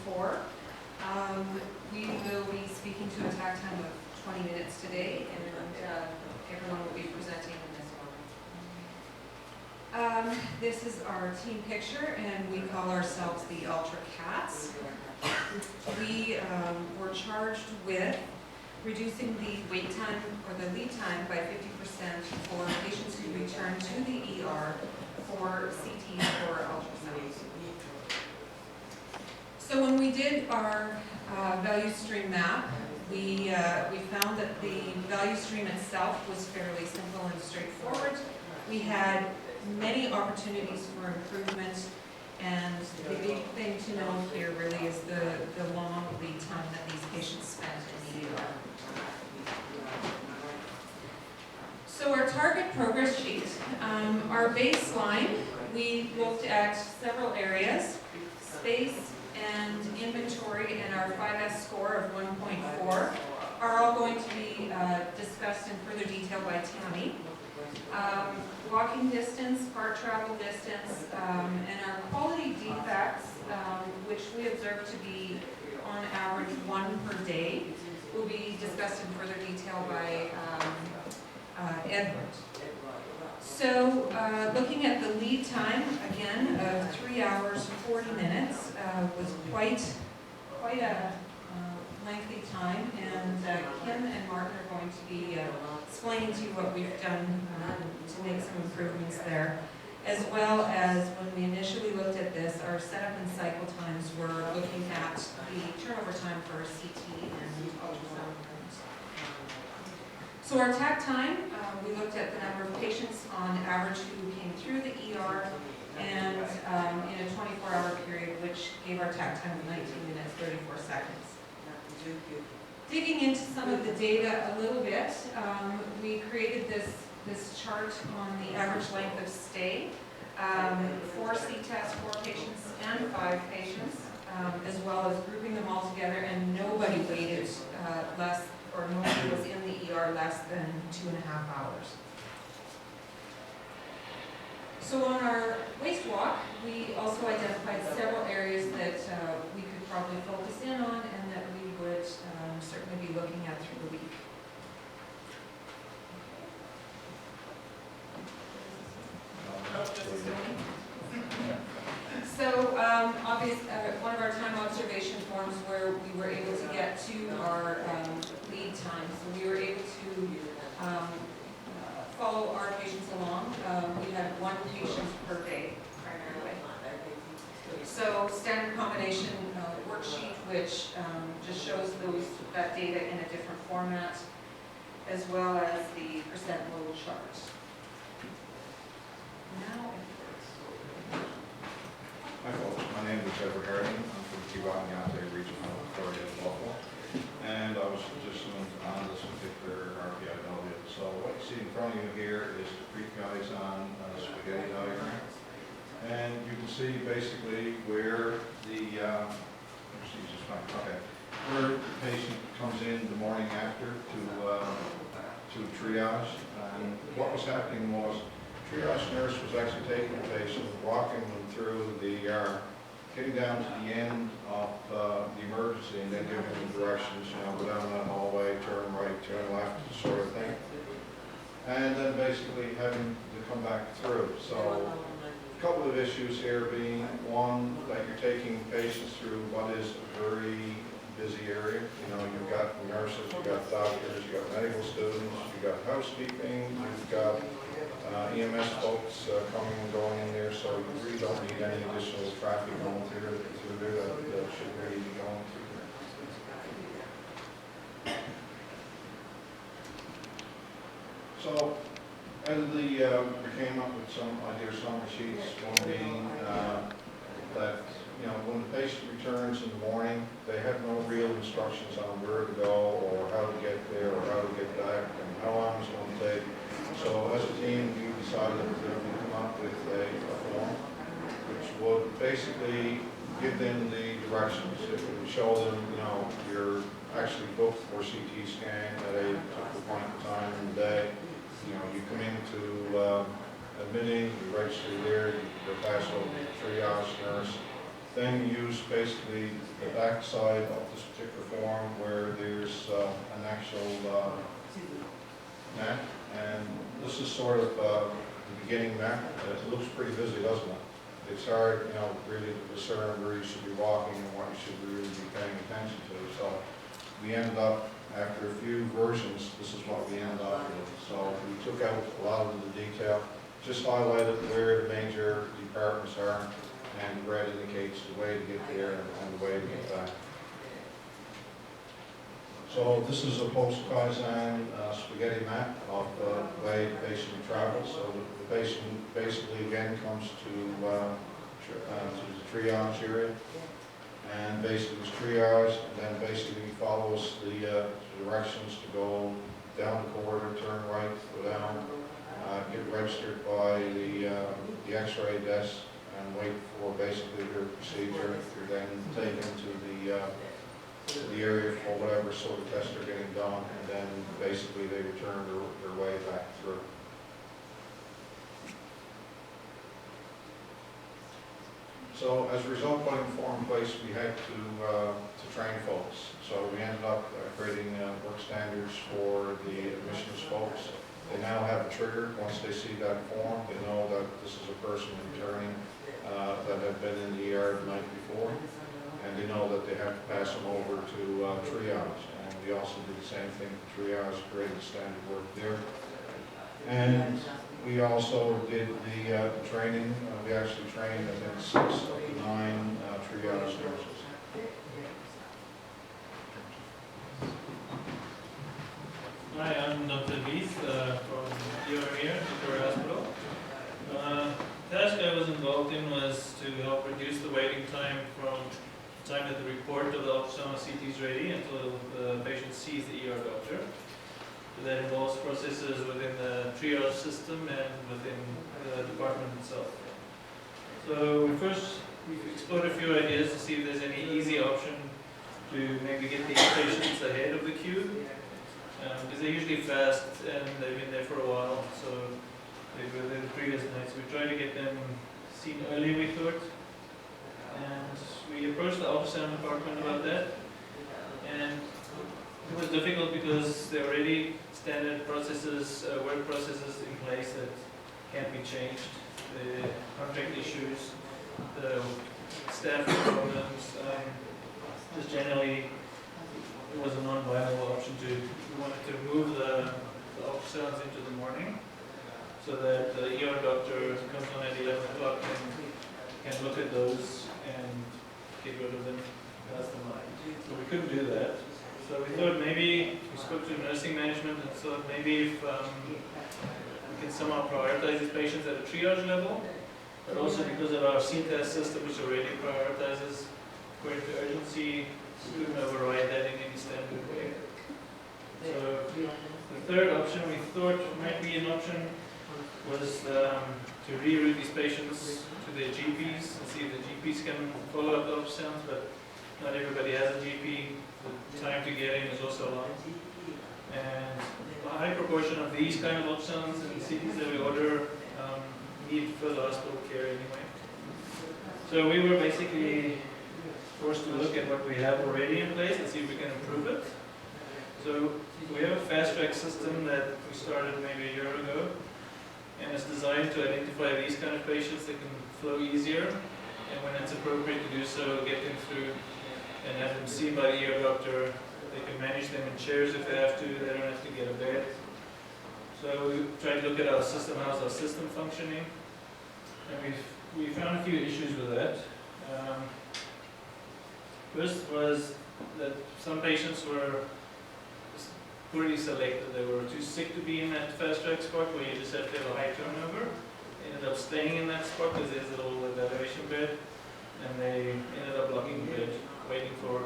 4. We will be speaking to a takt time of 20 minutes today, and everyone will be presenting in this order. This is our team picture, and we call ourselves the Ultra Cats. We were charged with reducing the wait time or the lead time by 50% for patients who return to the ER for CT or ultrasound. So when we did our value stream map, we found that the value stream itself was fairly simple and straightforward. We had many opportunities for improvement, and the big thing to know here really is the long lead time that these patients spent in the ER. So our target progress sheet, our baseline, we looked at several areas: space and inventory, and our 5S score of 1.4 are all going to be discussed in further detail by Tammy. Walking distance, part travel distance, and our quality defects, which we observe to be on average 1 per day, will be discussed in further detail by Edward. So looking at the lead time, again, of 3 hours, 40 minutes, was quite a lengthy time, and Kim and Martin are going to be explaining to you what we've done to make some improvements there, as well as when we initially looked at this, our setup and cycle times were looking at the turnover time for CT and ultrasound. So our takt time, we looked at the number of patients on average who came through the ER, and in a 24-hour period, which gave our takt time of 19 minutes, 34 seconds. Digging into some of the data a little bit, we created this chart on the average length of stay for CTES, 4 patients and 5 patients, as well as grouping them all together, and nobody waited less, or nobody was in the ER less than 2.5 hours. So on our waste walk, we also identified several areas that we could probably focus in on, and that we would certainly be looking at through the week. So one of our time observation forms where we were able to get to our lead time. So we were able to follow our patients along. We had 1 patient per day, primarily. So standard combination worksheet, which just shows that data in a different format, as well as the percent load chart. Now, Hi folks, my name is Edward Harrington. I'm from Kiwangyate Regional Authority of Buffalo, and I was just on this particular RPIW. So what you see in front of you here is the Greek guys on a spaghetti diagram, and you can see basically where the where the patient comes in the morning after to triage, and what was happening was triage nurse was actually taking the patient, walking them through the ER, getting down to the end of the emergency, and then giving them directions, go down that hallway, turn right, turn left, sort of thing. And then basically having to come back through. So a couple of issues here being, one, that you're taking patients through what is a very busy area. You've got nurses, you've got doctors, you've got medical students, you've got housekeeping, you've got EMS folks coming and going in there, so you really don't need any additional traffic going through there that should really be going through there. So, as we came up with some idea summary sheets, one being that when the patient returns in the morning, they have no real instructions on where to go, or how to get there, or how to get back, and how long it's going to take. So as a team, we decided to come up with a form which would basically give them the directions. It would show them, you're actually booked for CT scan at a particular point in time in the day. You come into admitting, you register there, you're passed over to the triage nurse, Then you use basically the back side of this particular form where there's an actual map, and this is sort of the beginning map. It looks pretty busy, doesn't it? It's hard, you know, really to discern where you should be walking and what you should really be paying attention to. So we ended up, after a few versions, this is what we ended up with. So we took out a lot of the detail, just highlighted where the major departments are, and red indicates the way to get there and the way to get back. So this is a post-Kaizen spaghetti map of the way the patient travels. So the patient basically again comes to the triage area, and basically it's triage, and then basically follows the directions to go down the corridor, turn right, go down, get registered by the X-ray desk, and wait for basically their procedure. You're then taken to the area for whatever sort of tests are getting done, and then basically they return their way back through. So as a result, putting the form in place, we had to train folks. So we ended up creating work standards for the admissions folks. They now have a trigger. Once they see that form, they know that this is a person returning that had been in the ER the night before, and they know that they have to pass them over to triage. And we also did the same thing for triage, created standard work there. And we also did the training. We actually trained, I think, 6 of the 9 triage nurses. Hi, I'm Dr. Leith from here, Victoria Hospital. The task I was involved in was to help reduce the waiting time from the time that the report of the ultrasound CT is ready until the patient sees the ER doctor. So that involves processes within the triage system and within the department itself. So we explored a few ideas to see if there's any easy option to maybe get these patients ahead of the queue. Because they're usually fast and they've been there for a while, so they were there the previous night. So we tried to get them seen early, we thought. And we approached the ultrasound department about that. And it was difficult because there are already standard processes, work processes in place that can't be changed. The contract issues, the staff problems, just generally it was a non-viable option we wanted to move the ultrasounds into the morning so that the ER doctor comes on at 11 o'clock and can look at those and get rid of them, pass them on. So we couldn't do that. So we thought maybe, we spoke to nursing management and thought maybe if we can somehow prioritize these patients at a triage level, but also because of our CTAS system, which already prioritizes according to urgency, we couldn't override that in any standard way. So the third option we thought might be an option was to reroute these patients to their GPs and see if the GPs can follow up the ultrasounds, but not everybody has a GP. The time to get in is also long. And a high proportion of these kind of ultrasounds and CTs that we order need further hospital care anyway. So we were basically forced to look at what we have already in place and see if we can improve it. So we have a fast track system that we started maybe a year ago, and it's designed to identify these kind of patients that can flow easier, and when it's appropriate to do so, get them through and have them seen by the ER doctor. They can manage them in chairs if they have to, they don't have to get a bed. So we tried to look at our system, how's our system functioning, and we found a few issues with that. First was that some patients were poorly selected. They were too sick to be in that fast track spot where you just have to have a high turnover. They ended up staying in that spot because there's a little evaluation bed, and they ended up blocking the bed, waiting for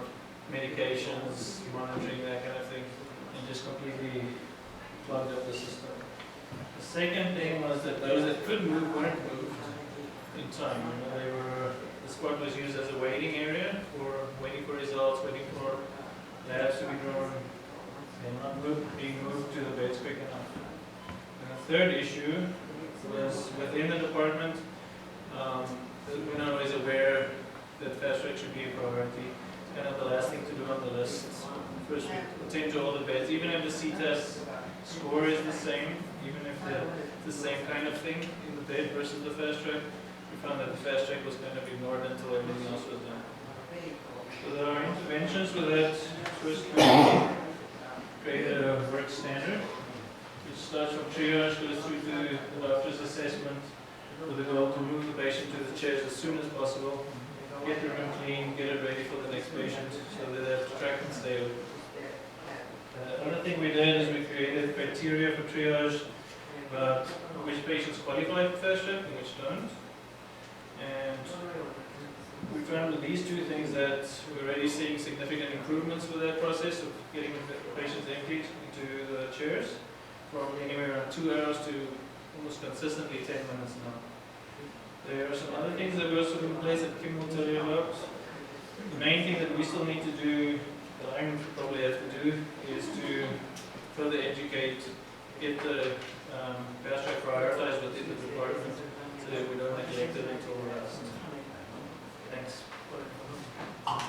medications, monitoring, that kind of thing, and just completely plugged up the system. The second thing was that those that could move weren't moved in time. The spot was used as a waiting area for waiting for results, waiting for labs to be drawn. They're not being moved to the beds quick enough. And the third issue was within the department, we're not always aware that priority. It's kind of the last thing to do on the list. First, we attend to all the beds, even if the CTES score is the same, even if the same kind of thing in the bed versus the fast track. We found that the fast track was kind of ignored until everything else was done. So there are interventions with that. First, create a work standard, which starts from triage, goes through to the doctor's assessment, with the goal to move the patient to the chairs as soon as possible, get the room clean, get it ready for the next patient, so that they have to track and stay open. Another thing we did is we created criteria for triage about which patients qualify for fast track and which don't. And we found with these two things that we're already seeing significant improvements with that process of getting the patients emptied into the chairs from anywhere around 2 hours to almost consistently 10 minutes now. There are some other things that we also put in place that Kim will tell you about. The main thing that we still need to do, that I probably have to do, is to further educate, get the fast track prioritized within the department so that we don't neglect it until last. Thanks. Hi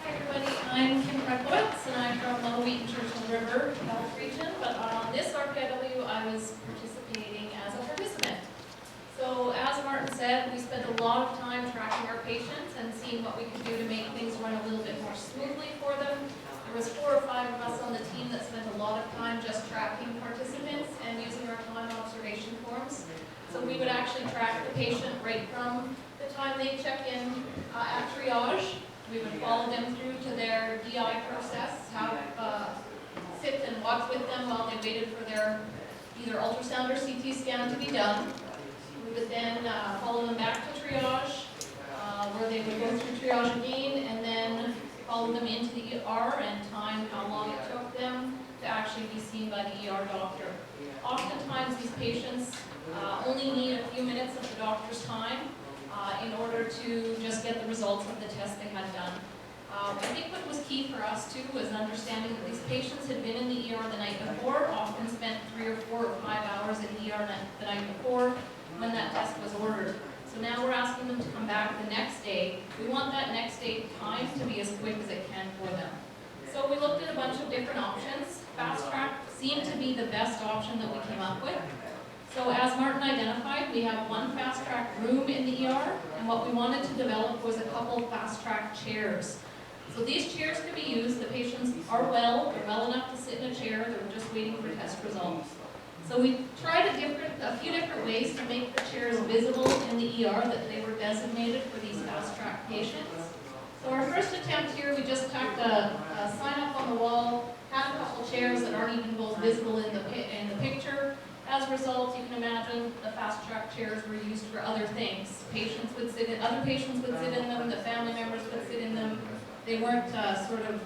everybody, I'm Kim Krekowitz and I'm from the Wheaton Churchill River Health Region, but on this RPIW I was participating as a participant. So as Martin said, we spent a lot of time tracking our patients and seeing what we could do to make things run a little bit more smoothly for them. There was 4 or 5 of us on the team that spent a lot of time just tracking participants and using our time observation forms. So we would actually track the patient right from the time they check in at triage. We would follow them through to their DI process, sit and watch with them while they waited for their either ultrasound or CT scan to be done. We would then follow them back to triage, where they would go through triage again, and then follow them into the ER and time how long it took them to actually be seen by the ER doctor. Oftentimes these patients only need a few minutes of the doctor's time in order to just get the results of the test they had done. I think what was key for us too was understanding that these patients had been in the ER the night before, often spent 3 or 4 or 5 hours in the ER the night before when that test was ordered. So now we're asking them to come back the next day. We want that next day time to be as quick as it can for them. So we looked at a bunch of different options. Fast track seemed to be the best option that we came up with. So as Martin identified, we have 1 fast track room in the ER, and what we wanted to develop was a couple fast track chairs. So these chairs can be used, the patients are well, they're well enough to sit in a chair, they're just waiting for test results. So we tried a few different ways to make the chairs visible in the ER, that they were designated for these fast track patients. So our first attempt here, we just tacked a sign up on the wall, had a couple chairs that aren't even both visible in the picture. As a result, you can imagine the fast track chairs were used for other things. Other patients would sit in them, the family members would sit in them. They weren't sort of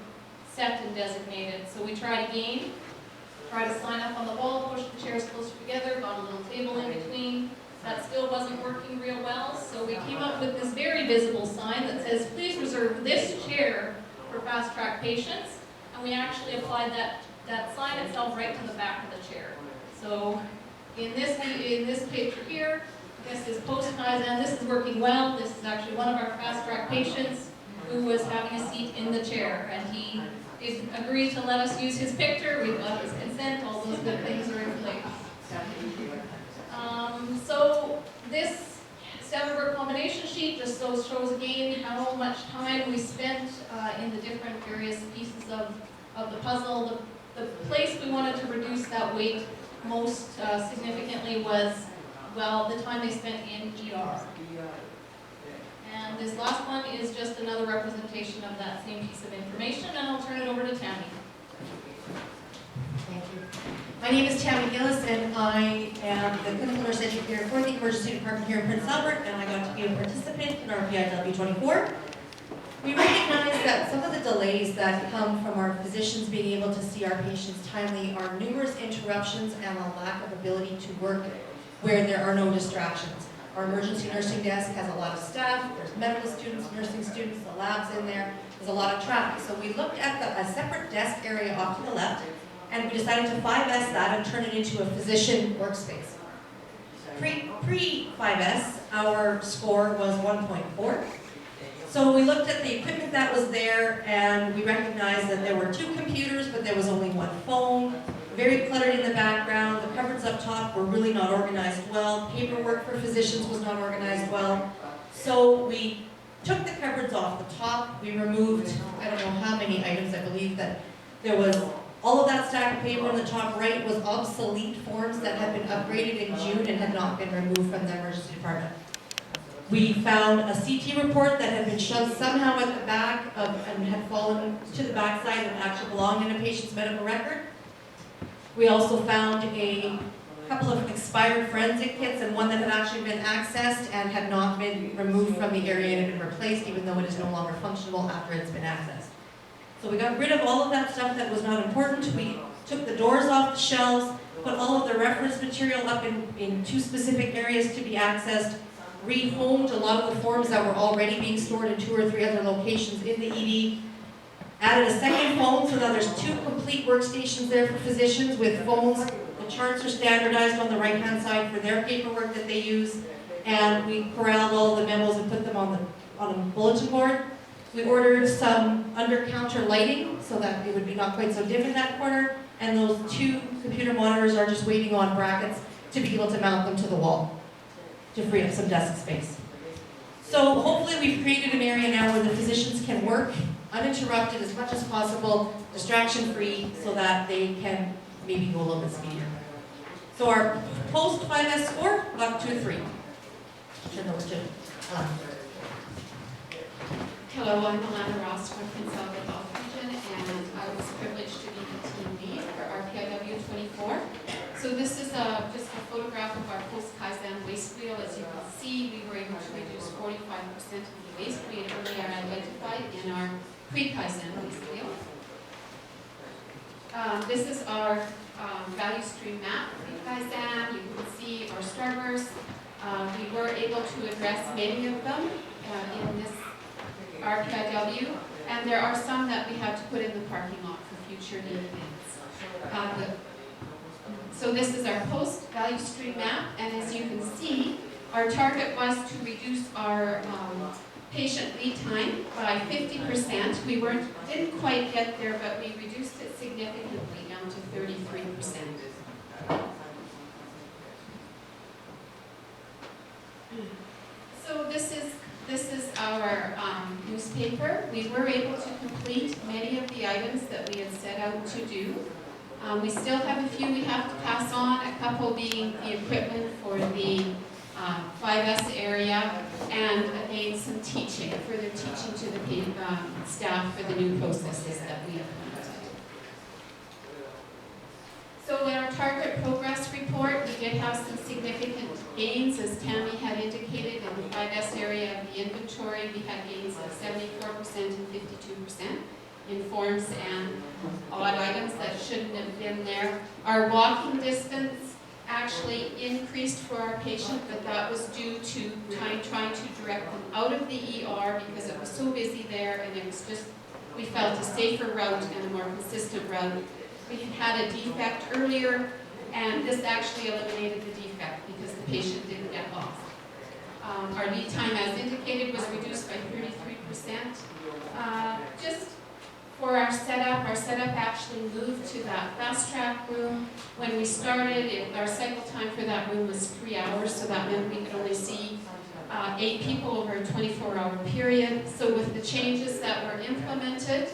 set and designated. So we tried again, tried to sign up on the wall, push the chairs closer together, got a little table in between. That still wasn't working real well, so we came up with this very visible sign that says, please reserve this chair for fast track patients. And we actually applied that sign itself right to the back of the chair. So in this picture here, this is post-Kaizen, and this is working well. This is actually one of our fast track patients who was having a seat in the chair, and he agreed to let us use his picture. We got his consent. All those good things are in place. So this step-over combination sheet just shows again how much time we spent in the different various pieces of the puzzle. The place we wanted to reduce that weight most significantly was, well, the time they spent in ER. And this last one is just another representation of that same piece of information, and I'll turn it over to Tammy. Thank you. My name is Tammy Gillis, and I am the clinical nurse educator for the emergency department here in Prince Albert, and I got to be a participant in RPIW 24. We recognize that some of the delays that come from our physicians being able to see our patients timely are numerous interruptions and a lack of ability to work where there are no distractions. Our emergency nursing desk has a lot of staff, there's medical students, nursing students, the lab's in there, there's a lot of traffic. So we looked at a separate desk area off to the left, and we decided to 5S that and turn it into a physician workspace. Pre-5S, our score was 1.4. So we looked at the equipment that was there, and we recognized that there were 2 computers, but there was only 1 phone. Very cluttered in the background. The cupboards up top were really not organized well. Paperwork for physicians was not organized well. So we took the cupboards off the top. We removed, I don't know how many items. I believe that there was all of that stack of paper on the top right was obsolete forms that had been upgraded in June and had not been removed from the emergency department. We found a CT report that had been shoved somehow at the back of, and had fallen to the backside and actually belonged in a patient's medical record. We also found a couple of expired forensic kits and one that had actually been accessed and had not been removed from the area and had been replaced, even though it is no longer functional after it's been accessed. So we got rid of all of that stuff that was not important. We took the doors off the shelves, put all of the reference material up in 2 specific areas to be accessed, rehomed a lot of the forms that were already being stored in 2 or 3 other locations in the ED, added a second phone so now there's 2 complete workstations there for physicians with phones. The charts are standardized on the right-hand side for their paperwork that they use, and we corralled all the memos and put them on a bulletin board. We ordered some under-counter lighting so that it would be not quite so dim in that corner, and those 2 computer monitors are just waiting on brackets to be able to mount them to the wall to free up some desk space. So hopefully we've created an area now where the physicians can work uninterrupted as much as possible, distraction-free, so that they can maybe go a little bit speedier. So our post 5S score, got 2 3. Turn over to Hello, I'm Alana Ross from Prince Albert Health Region, and I was privileged to be the team lead for RPIW 24. So this is just a photograph of our post-Kaizen waste wheel. As you can see, we were able to reduce 45% of the waste we had earlier identified in our pre-Kaizen waste wheel. This is our value stream map pre-Kaizen. You can see our starters. We were able to address many of them in this RPIW, and there are some that we had to put in the parking lot for future events. So this is our post value stream map, and as you can see, our target was to reduce our patient lead time by 50%. We didn't quite get there, but we reduced it significantly down to 33%. So this is our newspaper. We were able to complete many of the items that we had set out to do. We still have a few we have to pass on, a couple being the equipment for the 5S area, and again some teaching, further teaching to the staff for the new processes that we implemented. So in our target progress report, we did have some significant gains, as Tammy had indicated. In the 5S area of the inventory, we had gains of 74% and 52% in forms and odd items that shouldn't have been there. Our walking distance actually increased for our patient, but that was due to trying to direct them out of the ER because it was so busy there, and it was just, we felt a safer route and a more consistent route. We had a defect earlier, and this actually eliminated the defect because the patient didn't get lost. Our lead time, as indicated, was reduced by 33%. Just for our setup actually moved to that fast track room. When we started, our cycle time for that room was 3 hours, so that meant we could only see 8 people over a 24-hour period. So with the changes that were implemented,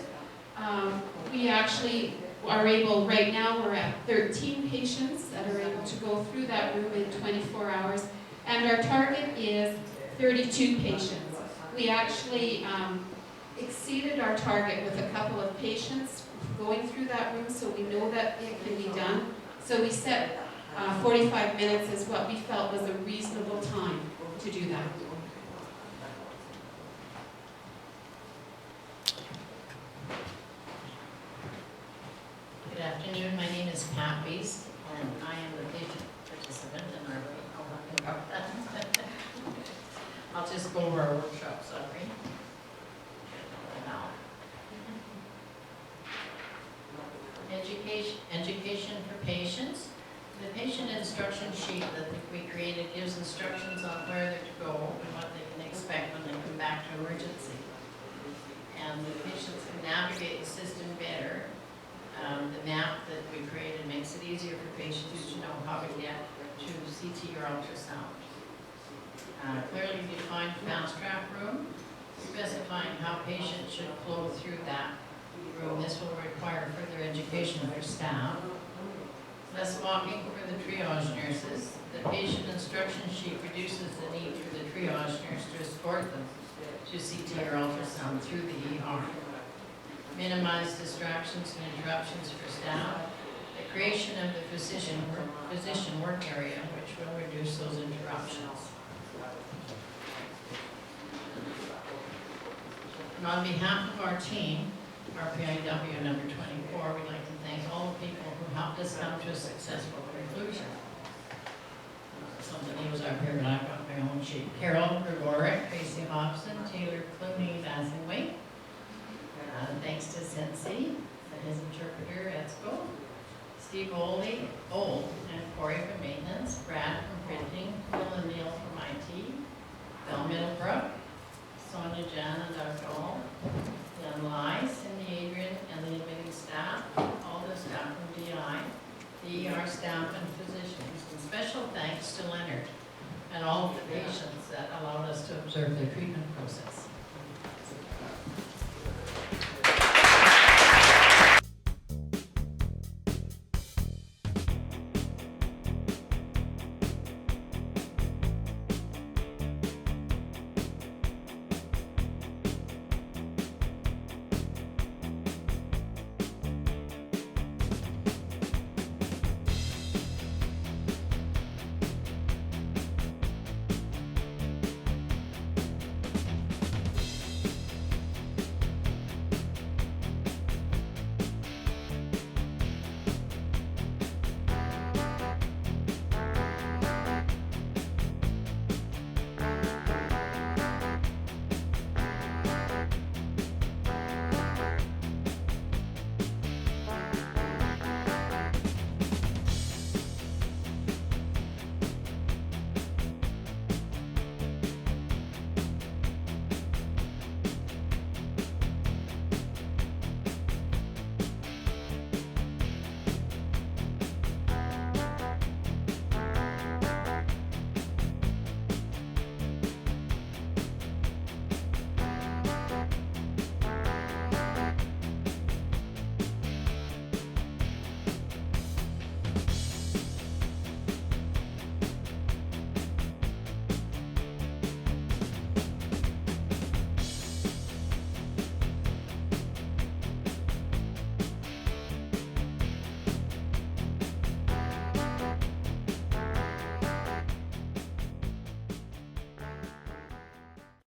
we actually are able, right now we're at 13 patients that are able to go through that room in 24 hours, and our target is 32 patients. We actually exceeded our target with a couple of patients going through that room, so we know that it can be done. So we set 45 minutes as what we felt was a reasonable time to do that. Good afternoon, my name is Pat Beast, and I am the patient participant in our I'll just go over our workshop summary. Education for patients. The patient instruction sheet that we created gives gives instructions on where they're to go and what they can expect when they come back to emergency. And the patients can navigate the system better. The map that we created makes it easier for patients to know how to get to CT or ultrasound. Clearly defined fast track room, specifying how patients should flow through that room. This will require further education of their staff. Less walking for the triage nurses. The patient instruction sheet reduces the need for the triage nurse to escort them to CT or ultrasound through the ER. Minimize distractions and interruptions for staff. The creation of the physician work area, which will reduce those interruptions. And on behalf of our team, RPIW number 24, we'd like to thank all the people who helped us come to a successful conclusion. Some of the names are here, but I've got my own sheet. Carol Gregoric, Tracy Hobson, Taylor Clooney, Basingway. Thanks to Sensi and his interpreter, Etzko. Steve Old and Corey from maintenance, Brad from printing, Phil and Neil from IT, Belle Middlebrook, Sonia, Jan, and Dr. All, Jan Lai, Cindy, Adrian, and the admitting staff, all the staff from DI, the ER staff and physicians, and special thanks to Leonard and all of the patients that allowed us to observe their treatment process.